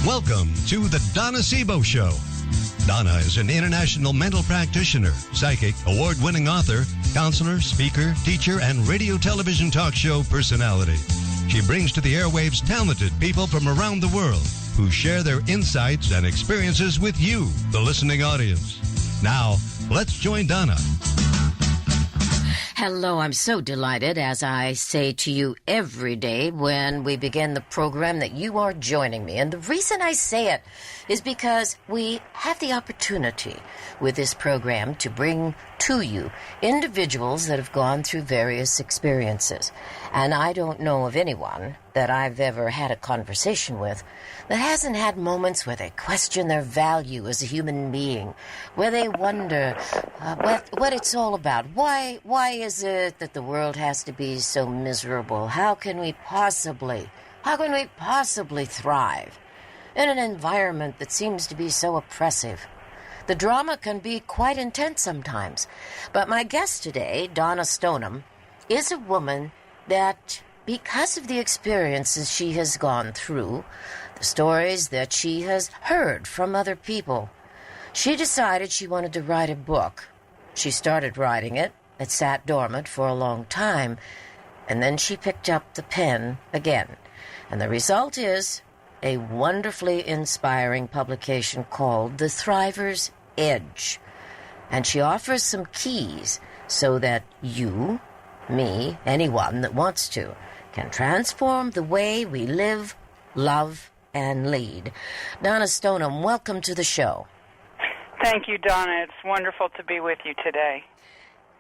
Welcome to the Donna Seebo Show. Donna is an international mental practitioner, psychic, award-winning author, counselor, speaker, teacher, and radio television talk show personality. She brings to the airwaves talented people from around the world who share their insights and experiences with you, the listening audience. Now, let's join Donna. Hello, I'm so delighted, as I say to you every day when we begin the program, that you are joining me. And the reason I say it is because we have the opportunity with this program to bring to you individuals that have gone through various experiences. And I don't know of anyone that I've ever had a conversation with that hasn't had moments where they question their value as a human being, where they wonder what it's all about. Why is it that the world has to be so miserable? How can we possibly thrive in an environment that seems to be so oppressive? The drama can be quite intense sometimes. But my guest today, Donna Stoneham, is a woman that, because of the experiences she has gone through, the stories that she has heard from other people, she decided she wanted to write a book. She started writing it. It sat dormant for a long time, and then she picked up the pen again. And the result is a wonderfully inspiring publication called The Thriver's Edge. And she offers some keys so that you, me, anyone that wants to, can transform the way we live, love, and lead. Donna Stoneham, welcome to the show. Thank you, Donna. It's wonderful to be with you today.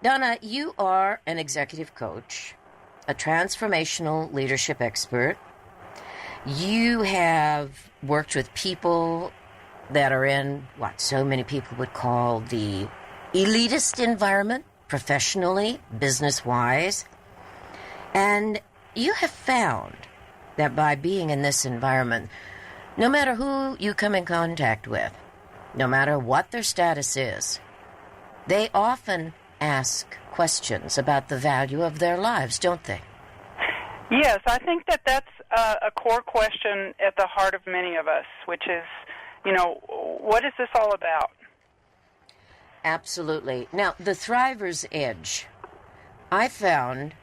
Donna, you are an executive coach, a transformational leadership expert. You have worked with people that are in what so many people would call the elitist environment, professionally, business-wise. And you have found that by being in this environment, no matter who you come in contact with, no matter what their status is, they often ask questions about the value of their lives, don't they? Yes, I think that that's a core question at the heart of many of us, which is, what is this all about? Absolutely. Now, the Thriver's Edge, I found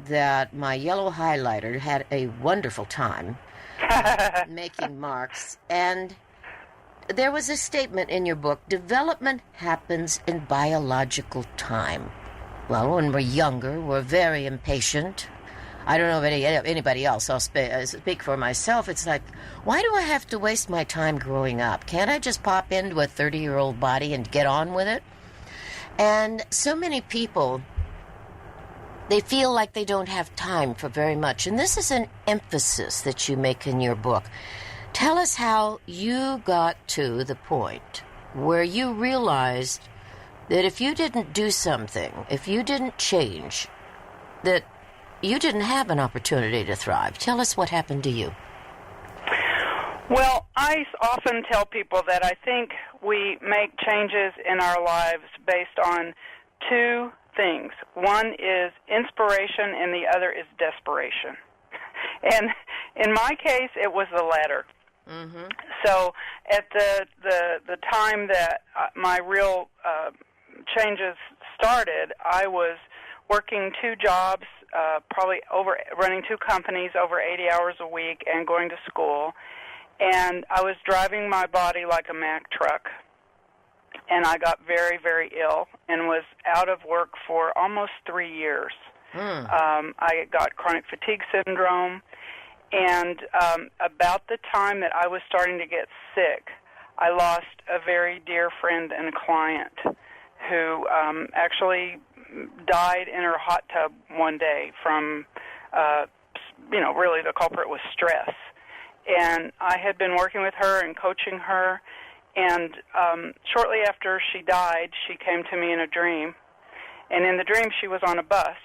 that my yellow highlighter had a wonderful time making marks, and there was a statement in your book: development happens in biological time. Well, when we're younger, we're very impatient. I don't know if anybody else. I'll speak for myself. It's like, why do I have to waste my time growing up? Can't I just pop into a 30-year-old body and get on with it? And so many people, they feel like they don't have time for very much. And this is an emphasis that you make in your book. Tell us how you got to the point where you realized that if you didn't do something, if you didn't change, that you didn't have an opportunity to thrive. Tell us what happened to you. Well, I often tell people that I think we make changes in our lives based on two things. One is inspiration and the other is desperation. And in my case, it was the latter. Mm-hmm. So at the time that my real changes started, I was working two jobs, probably running two companies over 80 hours a week and going to school. And I was driving my body like a Mack truck. And I got very, very ill and was out of work for almost 3 years. I got chronic fatigue syndrome. And about the time that I was starting to get sick, I lost a very dear friend and client who actually died in her hot tub one day from, really the culprit was stress. And I had been working with her and coaching her, and shortly after she died, she came to me in a dream. And in the dream, she was on a bus,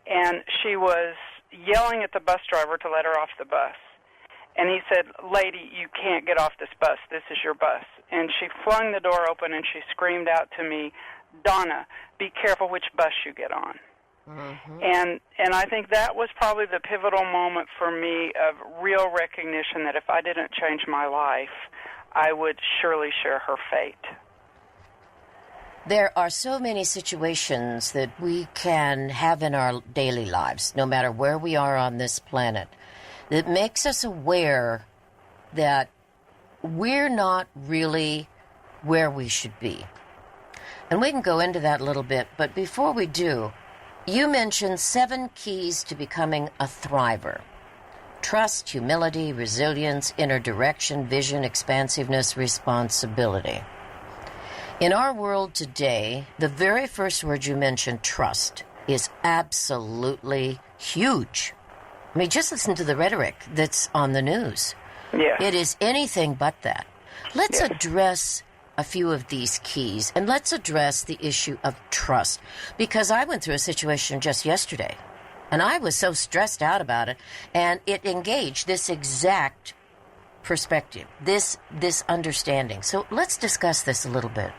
and she was yelling at the bus driver to let her off the bus. And he said, "Lady, you can't get off this bus. This is your bus." And she flung the door open and she screamed out to me, "Donna, be careful which bus you get on." And I think that was probably the pivotal moment for me of real recognition that if I didn't change my life, I would surely share her fate. There are so many situations that we can have in our daily lives, no matter where we are on this planet, that makes us aware that we're not really where we should be. And we can go into that a little bit, but before we do, you mentioned 7 keys to becoming a thriver. Trust, humility, resilience, inner direction, vision, expansiveness, responsibility. In our world today, the very first word you mentioned, trust, is absolutely huge. I mean, just listen to the rhetoric that's on the news. Yeah. It is anything but that. Let's address a few of these keys, and let's address the issue of trust, because I went through a situation just yesterday, and I was so stressed out about it, and it engaged this exact perspective, this understanding. So let's discuss this a little bit.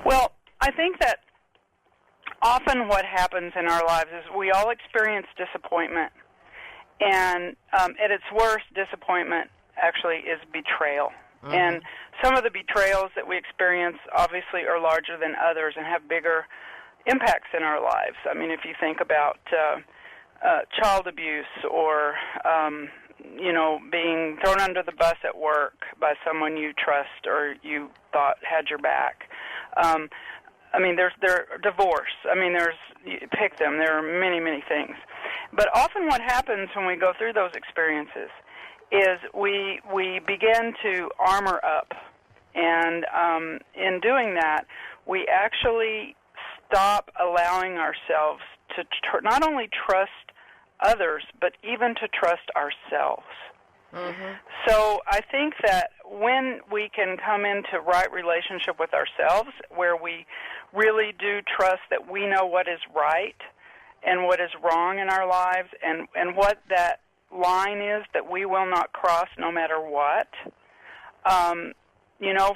Well, I think that often what happens in our lives is we all experience disappointment, and at its worst, disappointment actually is betrayal. And some of the betrayals that we experience obviously are larger than others and have bigger impacts in our lives. I mean, if you think about child abuse or, being thrown under the bus at work by someone you trust or you thought had your back. There's divorce. You pick them. There are many, many things. But often what happens when we go through those experiences is we begin to armor up, and in doing that, we actually stop allowing ourselves to not only trust others, but even to trust ourselves. So I think that when we can come into right relationship with ourselves, where we really do trust that we know what is right and what is wrong in our lives, and what that line is that we will not cross no matter what.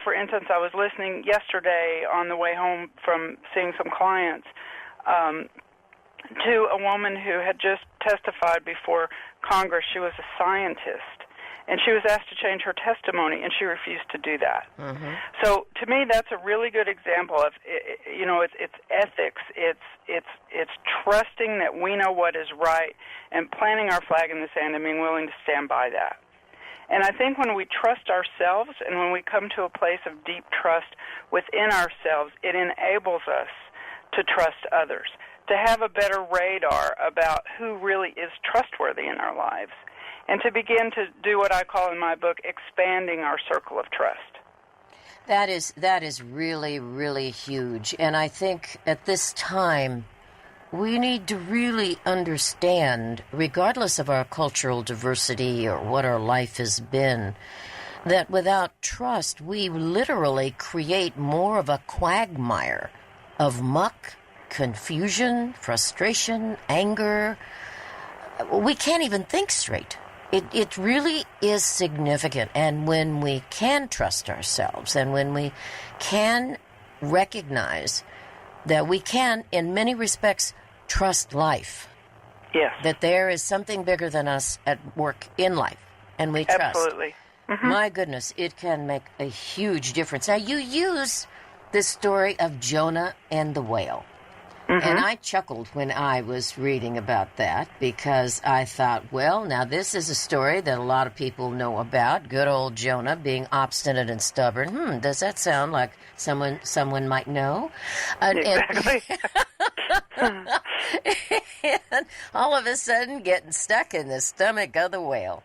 For instance, I was listening yesterday on the way home from seeing some clients to a woman who had just testified before Congress. She was a scientist, and she was asked to change her testimony, and she refused to do that. So to me, that's a really good example of, it's ethics, it's trusting that we know what is right and planting our flag in the sand and being willing to stand by that. And I think when we trust ourselves and when we come to a place of deep trust within ourselves, it enables us to trust others, to have a better radar about who really is trustworthy in our lives, and to begin to do what I call in my book expanding our circle of trust. That is really, really huge. And I think at this time, we need to really understand, regardless of our cultural diversity or what our life has been, that without trust, we literally create more of a quagmire of muck, confusion, frustration, anger. We can't even think straight. It really is significant. And when we can trust ourselves and when we can recognize that we can, in many respects, trust life. Yes. That there is something bigger than us at work in life, and we trust. Absolutely. My goodness, it can make a huge difference. Now, you use the story of Jonah and the whale. And I chuckled when I was reading about that, because I thought, well, now this is a story that a lot of people know about. Good old Jonah being obstinate and stubborn. Does that sound like someone might know? Exactly. And all of a sudden getting stuck in the stomach of the whale.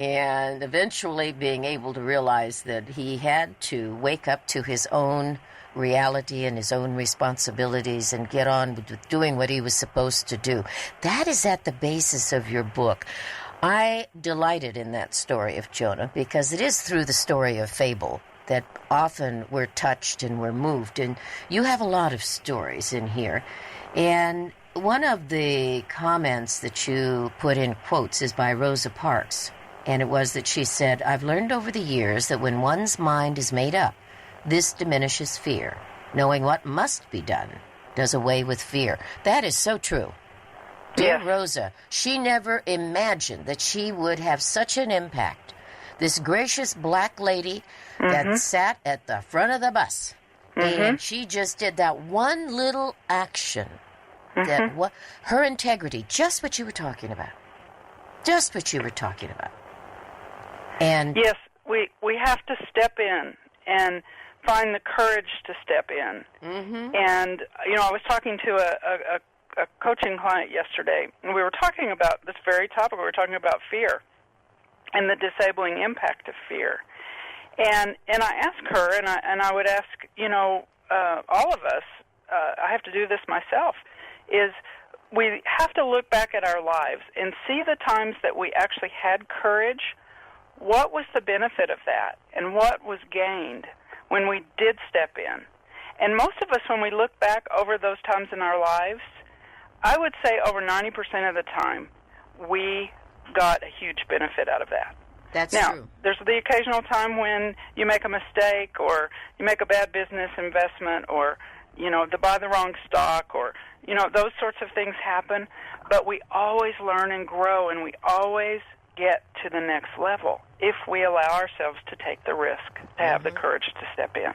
And eventually being able to realize that he had to wake up to his own reality and his own responsibilities and get on with doing what he was supposed to do. That is at the basis of your book. I delighted in that story of Jonah because it is through the story of fable that often we're touched and we're moved. And you have a lot of stories in here. And one of the comments that you put in quotes is by Rosa Parks. And it was that she said, "I've learned over the years that when one's mind is made up, this diminishes fear. Knowing what must be done does away with fear. That is so true. Dear Yes. Rosa, she never imagined that she would have such an impact. This gracious black lady that sat at the front of the bus, and she just did that one little action. That her integrity, just what you were talking about. Just what you were talking about. And yes, we have to step in and find the courage to step in. And, I was talking to a coaching client yesterday, and we were talking about this very topic. We were talking about fear and the disabling impact of fear. And I asked her, and I would ask, all of us, I have to do this myself, is we have to look back at our lives and see the times that we actually had courage. What was the benefit of that, and what was gained when we did step in? And most of us, when we look back over those times in our lives, I would say over 90% of the time, we got a huge benefit out of that. that's Now, true. there's the occasional time when you make a mistake, or you make a bad business investment, or, to buy the wrong stock, or, those sorts of things happen. But we always learn and grow, and we always get to the next level if we allow ourselves to take the risk, to have the courage to step in.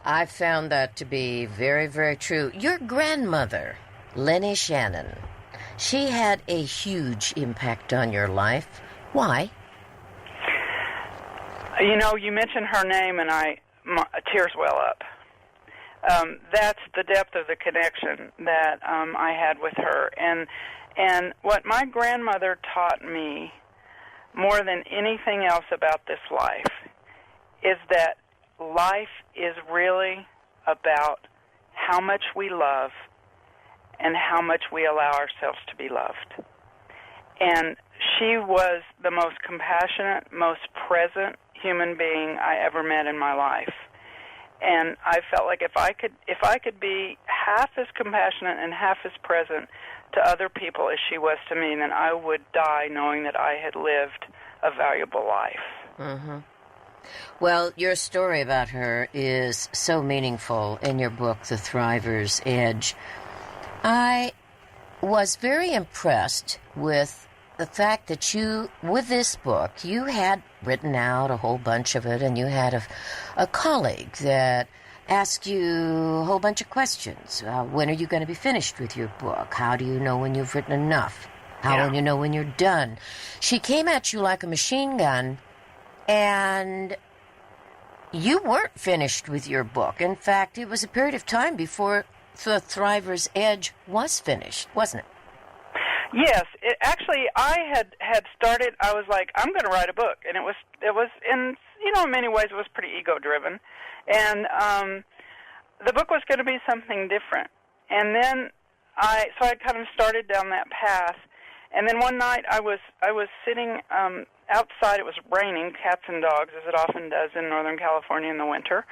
I found that to be very, very true. Your grandmother, Lenny Shannon, she had a huge impact on your life. Why? You mentioned her name, and tears well up. That's the depth of the connection that I had with her. And what my grandmother taught me more than anything else about this life is that life is really about how much we love and how much we allow ourselves to be loved. And she was the most compassionate, most present human being I ever met in my life. And I felt like if I could be half as compassionate and half as present to other people as she was to me, then I would die knowing that I had lived a valuable life. Well, your story about her is so meaningful in your book, The Thriver's Edge. I was very impressed with the fact that with this book, you had written out a whole bunch of it, and you had a colleague that asked you a whole bunch of questions. When are you going to be finished with your book? How do you know when you've written enough? How will you know when you're done? She came at you like a machine gun, and you weren't finished with your book. In fact, it was a period of time before The Thriver's Edge was finished, wasn't it? Yes, I had started. I was like, I'm going to write a book, and it was in many ways it was pretty ego driven, and the book was going to be something different. And then I kind of started down that path, and then one night I was sitting outside. It was raining, cats and dogs, as it often does in Northern California in the winter.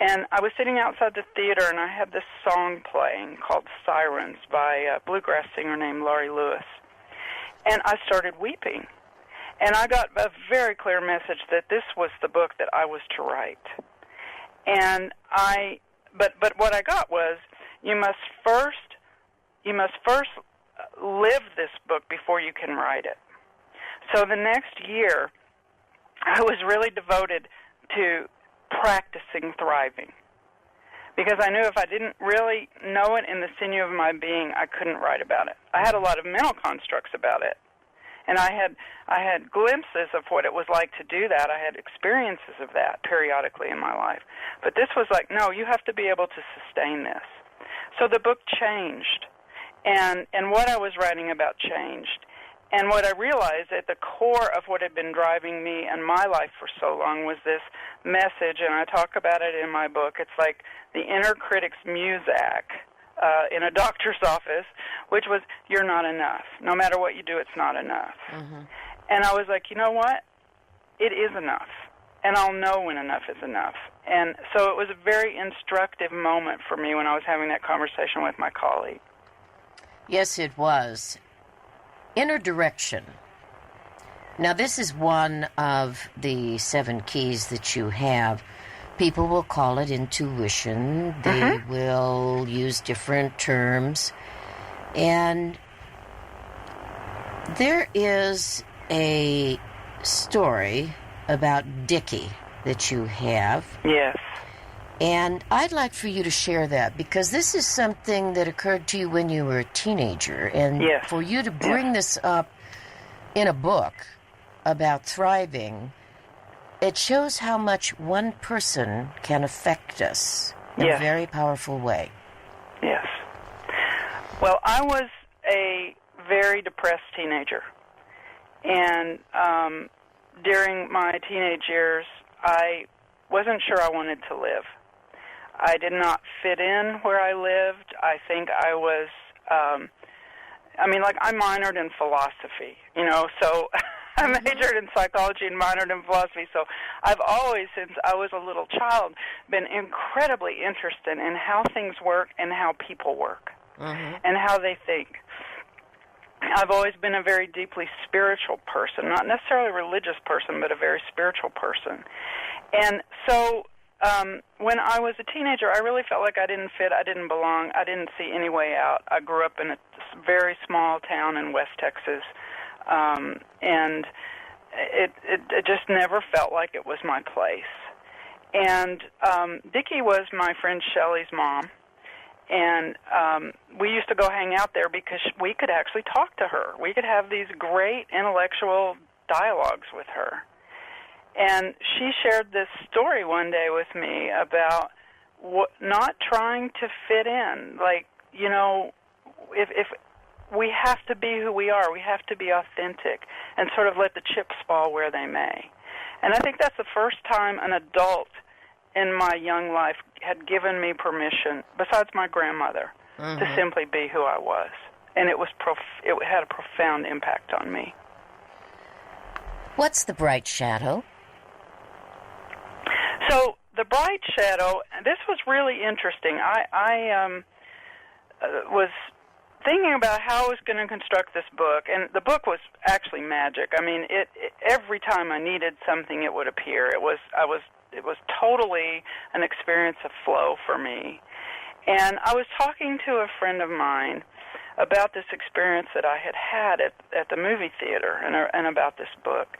And I was sitting outside the theater, and I had this song playing called Sirens by a bluegrass singer named Laurie Lewis. And I started weeping. And I got a very clear message that this was the book that I was to write. And but what I got was, you must first live this book before you can write it. So the next year, I was really devoted to practicing thriving, because I knew if I didn't really know it in the sinew of my being, I couldn't write about it. I had a lot of mental constructs about it, and I had glimpses of what it was like to do that. I had experiences of that periodically in my life, but this was like, no, you have to be able to sustain this. So the book changed, and what I was writing about changed. And what I realized at the core of what had been driving me and my life for so long was this message, and I talk about it in my book. It's like the inner critic's muzak in a doctor's office, which was, you're not enough. No matter what you do, it's not enough. And I was like, you know what? It is enough, and I'll know when enough is enough. And so it was a very instructive moment for me when I was having that conversation with my colleague. Yes, it was. Inner direction. Now, this is one of the 7 keys that you have People will call it intuition. They will use different terms. And there is a story about Dickie that you have. Yes. And I'd like for you to share that, because this is something that occurred to you when you were a teenager. And for you to bring this up in a book about thriving, it shows how much one person can affect us in a very powerful way. Yes. Well, I was a very depressed teenager. And during my teenage years, I wasn't sure I wanted to live. I did not fit in where I lived. I think I was, I minored in philosophy, so I majored in psychology and minored in philosophy. So I've always, since I was a little child, been incredibly interested in how things work and how people work and how they think. I've always been a very deeply spiritual person, not necessarily a religious person, but a very spiritual person. And so when I was a teenager, I really felt like I didn't fit, I didn't belong, I didn't see any way out. I grew up in a very small town in West Texas, and it just never felt like it was my place. And Dickie was my friend Shelley's mom, and we used to go hang out there because we could actually talk to her. We could have these great intellectual dialogues with her. And she shared this story one day with me about not trying to fit in. Like, if we have to be who we are, we have to be authentic and sort of let the chips fall where they may. And I think that's the first time an adult in my young life had given me permission, besides my grandmother, to simply be who I was. And it had a profound impact on me. What's the bright shadow? So the bright shadow, this was really interesting. I was thinking about how I was going to construct this book, and the book was actually magic. I mean, every time I needed something, it would appear. It was totally an experience of flow for me. And I was talking to a friend of mine about this experience that I had at the movie theater and about this book.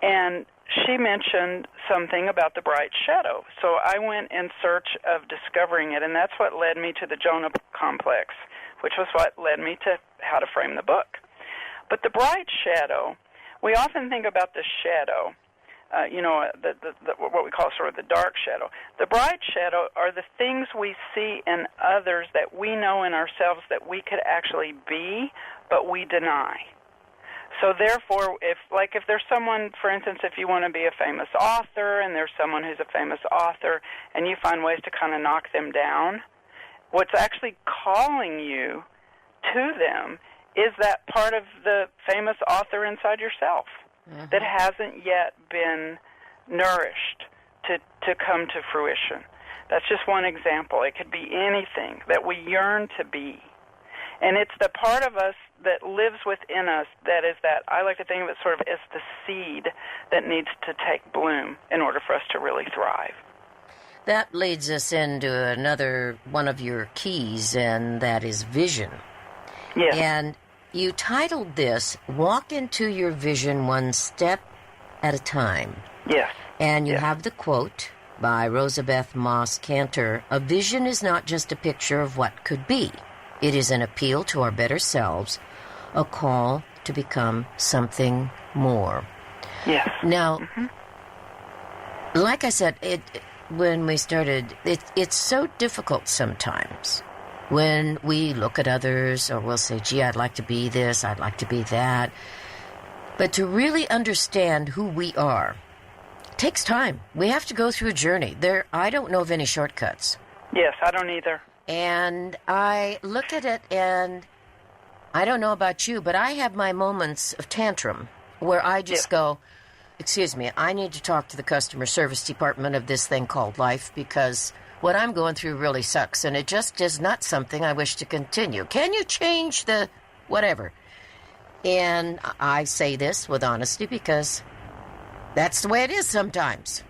And she mentioned something about the bright shadow. So I went in search of discovering it, and that's what led me to the Jonah complex, which was what led me to how to frame the book. But the bright shadow, we often think about the shadow, what we call sort of the dark shadow. The bright shadow are the things we see in others that we know in ourselves that we could actually be, but we deny. So therefore, if there's someone, for instance, if you want to be a famous author and there's someone who's a famous author and you find ways to kind of knock them down, what's actually calling you to them is that part of the famous author inside yourself that hasn't yet been nourished to come to fruition. That's just one example. It could be anything that we yearn to be. And it's the part of us that lives within us that is that, I like to think of it sort of as the seed that needs to take bloom in order for us to really thrive. That leads us into another one of your keys, and that is vision. Yes. And you titled this, Walk Into Your Vision One Step at a Time. Yes. And you have the quote by Rosabeth Moss Cantor, "A vision is not just a picture of what could be. It is an appeal to our better selves, a call to become something more." Yes. Now, like I said, when we started, it's so difficult sometimes when we look at others or we'll say, gee, I'd like to be this, I'd like to be that. But to really understand who we are takes time. We have to go through a journey. I don't know of any shortcuts. Yes, I don't either. And I look at it, and I don't know about you, but I have my moments of tantrum where I just go, excuse me, I need to talk to the customer service department of this thing called life, because what I'm going through really sucks, and it just is not something I wish to continue. Can you change the whatever? And I say this with honesty because that's the way it is sometimes.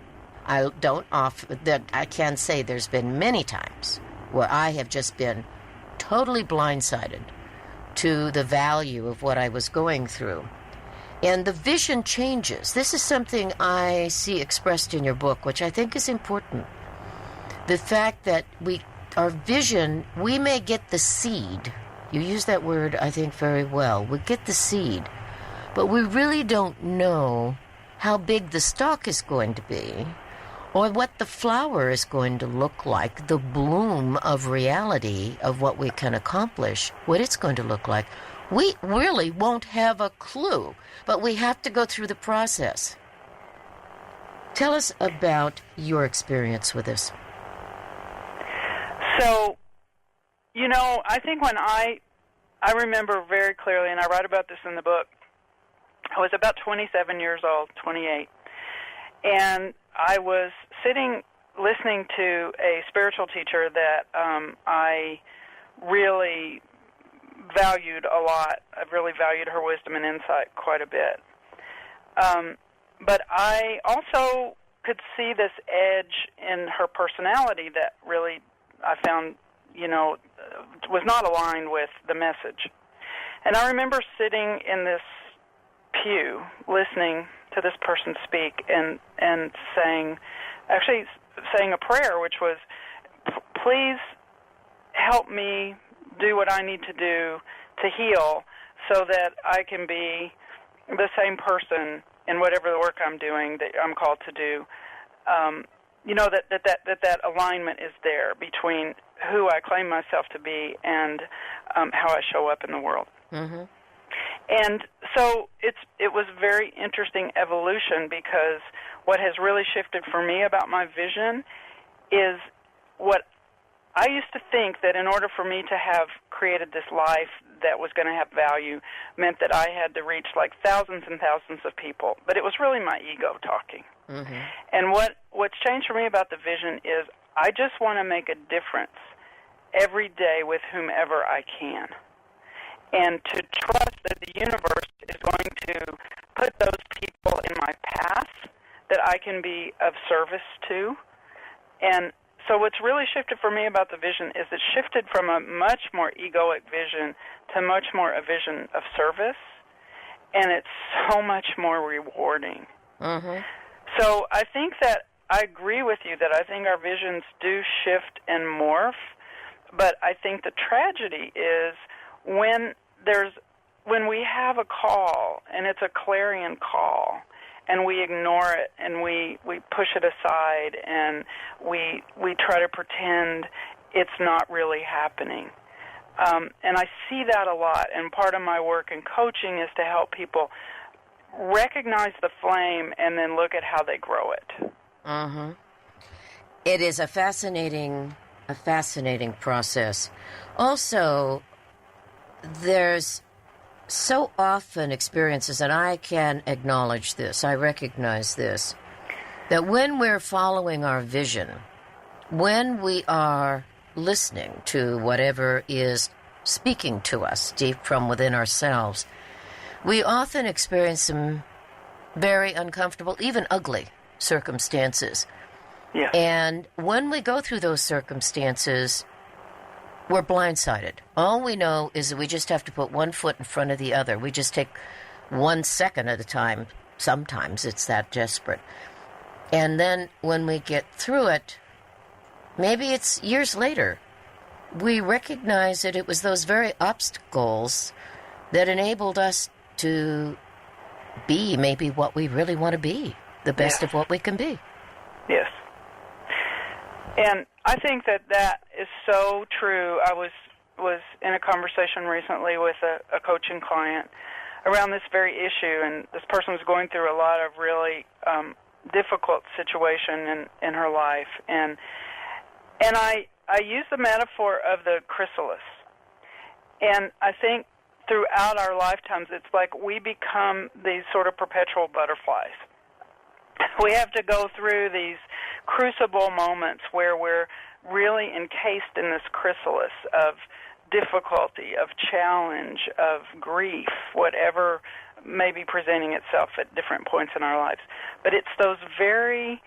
I don't offer that. I can say there's been many times where I have just been totally blindsided to the value of what I was going through. And the vision changes. This is something I see expressed in your book, which I think is important. The fact that our vision, we may get the seed. You use that word, I think, very well. We get the seed, but we really don't know how big the stalk is going to be or what the flower is going to look like, the bloom of reality of what we can accomplish, what it's going to look like. We really won't have a clue, but we have to go through the process. Tell us about your experience with this. So, I think when I remember very clearly, and I write about this in the book, I was about 27 years old, 28, and I was sitting listening to a spiritual teacher that I really valued a lot. I've really valued her wisdom and insight quite a bit. But I also could see this edge in her personality that really I found, was not aligned with the message. And I remember sitting in this pew listening to this person speak and saying a prayer, which was, please help me do what I need to do to heal so that I can be the same person in whatever the work I'm doing that I'm called to do. That alignment is there between who I claim myself to be and how I show up in the world. Mm-hmm. And so it was a very interesting evolution, because what has really shifted for me about my vision is what I used to think that in order for me to have created this life that was going to have value meant that I had to reach like thousands and thousands of people. But it was really my ego talking. Mm-hmm. And what's changed for me about the vision is I just want to make a difference every day with whomever I can. And to trust that the universe is going to put those people in my path that I can be of service to. And so what's really shifted for me about the vision is it shifted from a much more egoic vision to much more a vision of service, and it's so much more rewarding. Mm-hmm. So I think that I agree with you that I think our visions do shift and morph, but I think the tragedy is when we have a call, and it's a clarion call, and we ignore it, and we push it aside, and we try to pretend it's not really happening. And I see that a lot, and part of my work in coaching is to help people recognize the flame and then look at how they grow it. Mm-hmm. It is a fascinating process. Also, there's so often experiences, and I can acknowledge this, I recognize this, that when we're following our vision, when we are listening to whatever is speaking to us deep from within ourselves, we often experience some very uncomfortable, even ugly circumstances. Yeah. And when we go through those circumstances, we're blindsided. All we know is that we just have to put one foot in front of the other. We just take 1 second at a time. Sometimes it's that desperate. And then when we get through it, maybe it's years later, we recognize that it was those very obstacles that enabled us to be maybe what we really want to be, the best of what we can be. Yes. And I think that is so true. I was in a conversation recently with a coaching client around this very issue, and this person was going through a lot of really difficult situation in her life. And I use the metaphor of the chrysalis. And I think throughout our lifetimes, it's like we become these sort of perpetual butterflies. We have to go through these crucible moments where we're really encased in this chrysalis of difficulty, of challenge, of grief, whatever may be presenting itself at different points in our lives. But it's those very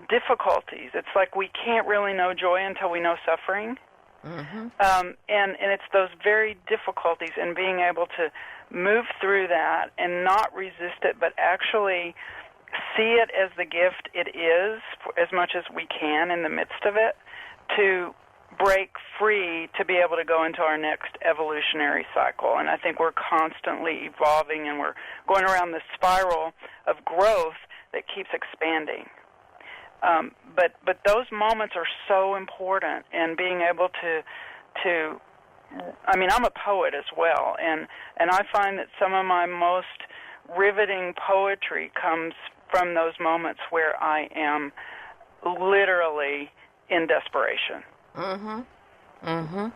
difficulties. It's like we can't really know joy until we know suffering. Mm-hmm. And it's those very difficulties and being able to move through that and not resist it, but actually see it as the gift it is as much as we can in the midst of it, to break free to be able to go into our next evolutionary cycle. And I think we're constantly evolving, and we're going around this spiral of growth that keeps expanding. But those moments are so important, and being able to I mean, I'm a poet as well, and I find that some of my most riveting poetry comes from those moments where I am literally in desperation. Mm-hmm. Mm-hmm.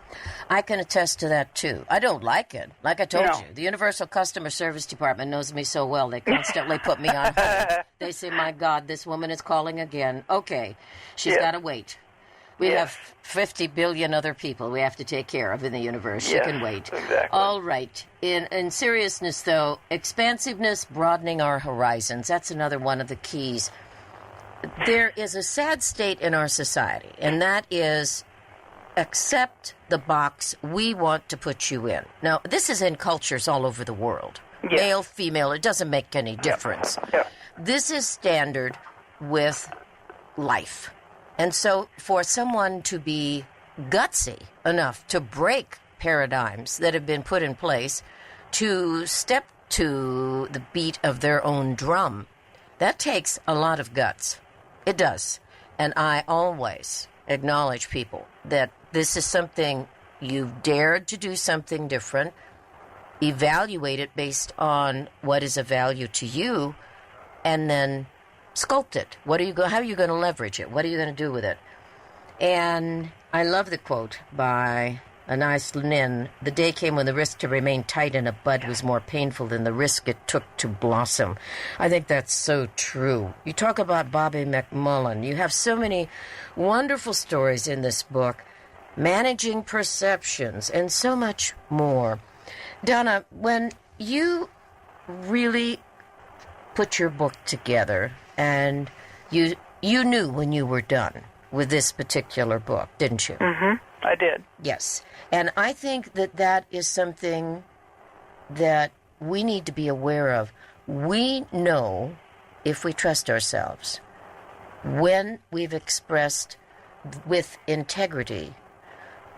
I can attest to that, too. I don't like it. Like I told you, the Universal Customer Service Department knows me so well. They constantly put me on hold. They say, my God, this woman is calling again. Okay, she's got to wait. We have 50 billion other people we have to take care of in the universe. She can wait. Exactly. All right. In seriousness, though, expansiveness, broadening our horizons, that's another one of the keys. There is a sad state in our society, and that is accept the box we want to put you in. Now, this is in cultures all over the world. Male, female, it doesn't make any difference. This is standard with life. And so for someone to be gutsy enough to break paradigms that have been put in place, to step to the beat of their own drum, that takes a lot of guts. It does. And I always acknowledge people that this is something you've dared to do something different, evaluate it based on what is of value to you, and then sculpt it. How are you going to leverage it? What are you going to do with it? And I love the quote by Anais Nin, "The day came when the risk to remain tight in a bud was more painful than the risk it took to blossom." I think that's so true. You talk about Bobby McMullen. You have so many wonderful stories in this book, managing perceptions, and so much more. Donna, when you really put your book together, and you knew when you were done with this particular book, didn't you? Mm-hmm. I did. Yes. And I think that is something that we need to be aware of. We know, if we trust ourselves, when we've expressed with integrity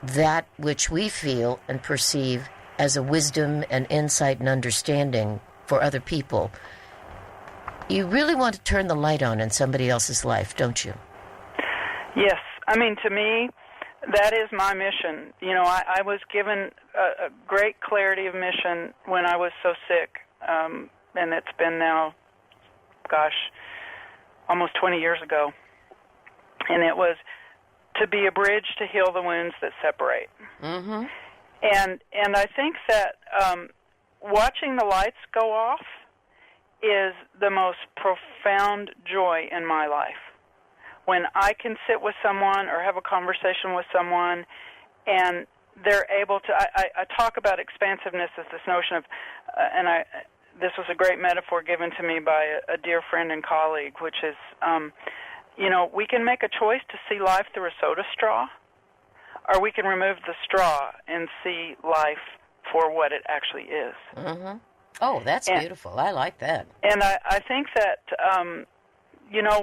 that which we feel and perceive as a wisdom and insight and understanding for other people. You really want to turn the light on in somebody else's life, don't you? Yes. I mean, to me, that is my mission. You know, I was given a great clarity of mission when I was so sick, and it's been now, almost 20 years ago. And it was to be a bridge to heal the wounds that separate. Mm-hmm. And I think that watching the lights go off is the most profound joy in my life. When I can sit with someone or have a conversation with someone and they're able to, I talk about expansiveness as this notion of, this was a great metaphor given to me by a dear friend and colleague, which is, we can make a choice to see life through a soda straw, or we can remove the straw and see life for what it actually is. Mm-hmm. Oh, that's beautiful. I like that. And I think that,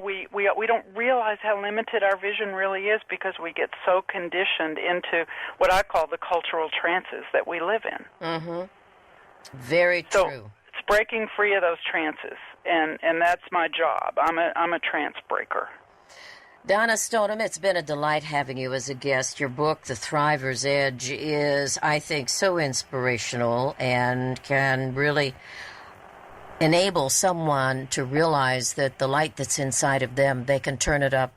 we don't realize how limited our vision really is because we get so conditioned into what I call the cultural trances that we live in. Mm-hmm. Very so true. It's breaking free of those trances, and that's my job. I'm a trance breaker. Donna Stoneham, it's been a delight having you as a guest. Your book, The Thriver's Edge, is, I think, so inspirational and can really enable someone to realize that the light that's inside of them, they can turn it up.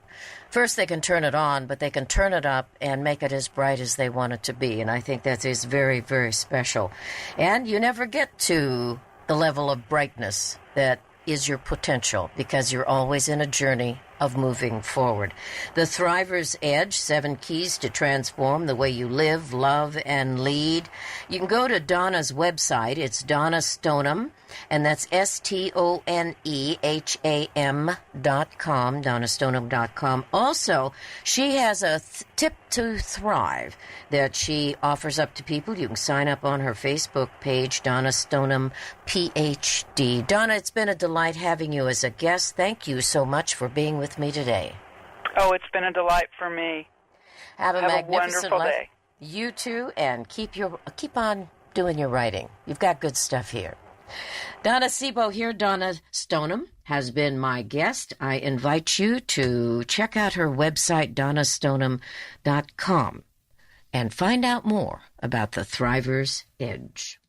First, they can turn it on, but they can turn it up and make it as bright as they want it to be. And I think that is very, very special. And you never get to the level of brightness that is your potential because you're always in a journey of moving forward. The Thriver's Edge, 7 Keys to Transform the Way You Live, Love, and Lead. You can go to Donna's website. It's Donna Stoneham, and that's STONEHAM.com, DonnaStoneham.com. Also, she has a tip to thrive that she offers up to people. You can sign up on her Facebook page, Donna Stoneham, PhD. Donna, it's been a delight having you as a guest. Thank you so much for being with me today. Oh, it's been a delight for me. Have a magnificent wonderful life. day. You too, and keep on doing your writing. You've got good stuff here. Donna Seebo here. Donna Stoneham has been my guest. I invite you to check out her website, DonnaStoneham.com, and find out more about the Thriver's Edge.